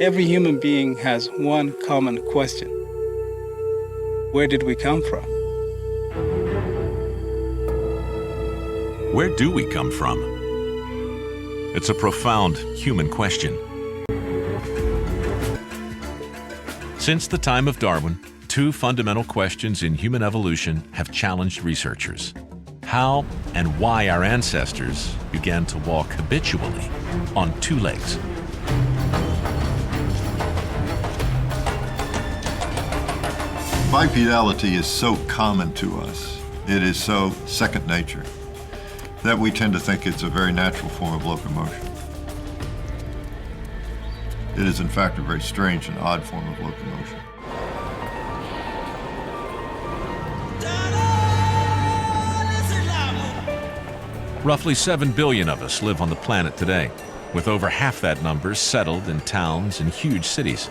Every human being has one common question. Where did we come from? Where do we come from? It's a profound human question. Since the time of Darwin, two fundamental questions in human evolution have challenged researchers. How and why our ancestors began to walk habitually on two legs. Bipedality is so common to us, it is so second nature, that we tend to think it's a very natural form of locomotion. It is in fact a very strange and odd form of locomotion. Roughly 7 billion of us live on the planet today, with over half that number settled in towns and huge cities.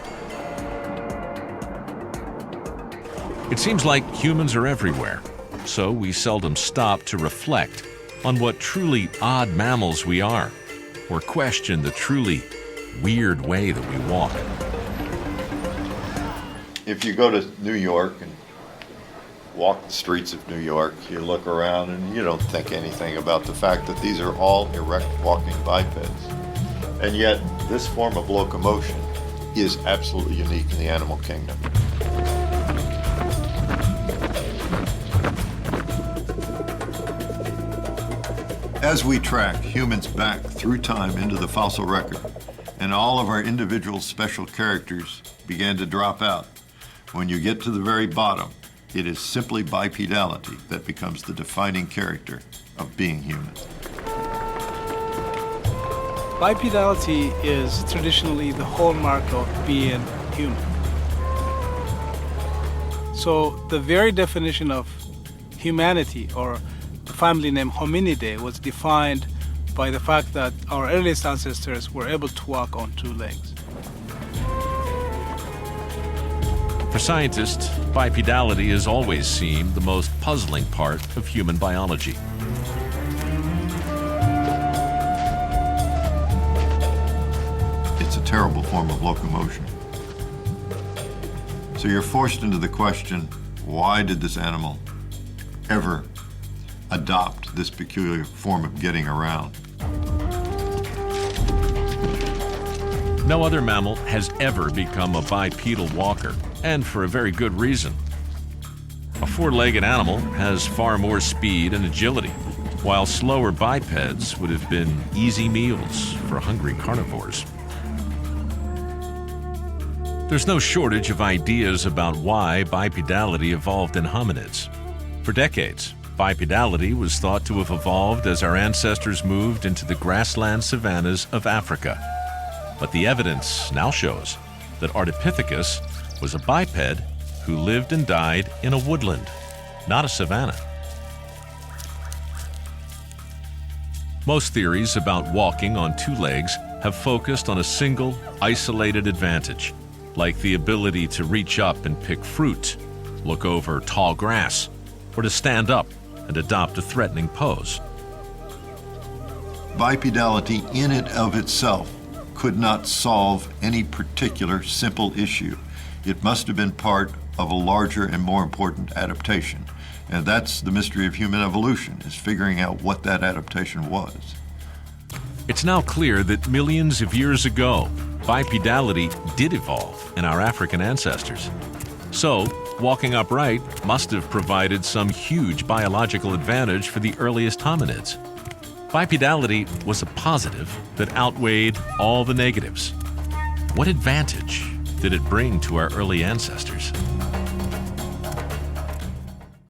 It seems like humans are everywhere, so we seldom stop to reflect on what truly odd mammals we are, or question the truly weird way that we walk. If you go to New York and walk the streets of New York, you look around and you don't think anything about the fact that these are all erect walking bipeds. And yet, this form of locomotion is absolutely unique in the animal kingdom. As we track humans back through time into the fossil record, and all of our individual special characters began to drop out, when you get to the very bottom, it is simply bipedality that becomes the defining character of being human. Bipedality is traditionally the hallmark of being human. So the very definition of humanity, or the family name hominidae, was defined by the fact that our earliest ancestors were able to walk on two legs. For scientists, bipedality has always seemed the most puzzling part of human biology. It's a terrible form of locomotion. So you're forced into the question, why did this animal ever adopt this peculiar form of getting around? No other mammal has ever become a bipedal walker, and for a very good reason. A four-legged animal has far more speed and agility, while slower bipeds would have been easy meals for hungry carnivores. There's no shortage of ideas about why bipedality evolved in hominids. For decades, bipedality was thought to have evolved as our ancestors moved into the grassland savannas of Africa. But the evidence now shows that Ardipithecus was a biped who lived and died in a woodland, not a savanna. Most theories about walking on two legs have focused on a single, isolated advantage, like the ability to reach up and pick fruit, look over tall grass, or to stand up and adopt a threatening pose. Bipedality in and of itself could not solve any particular simple issue. It must have been part of a larger and more important adaptation. And that's the mystery of human evolution, is figuring out what that adaptation was. It's now clear that millions of years ago, bipedality did evolve in our African ancestors. So, walking upright must have provided some huge biological advantage for the earliest hominids. Bipedality was a positive that outweighed all the negatives. What advantage did it bring to our early ancestors?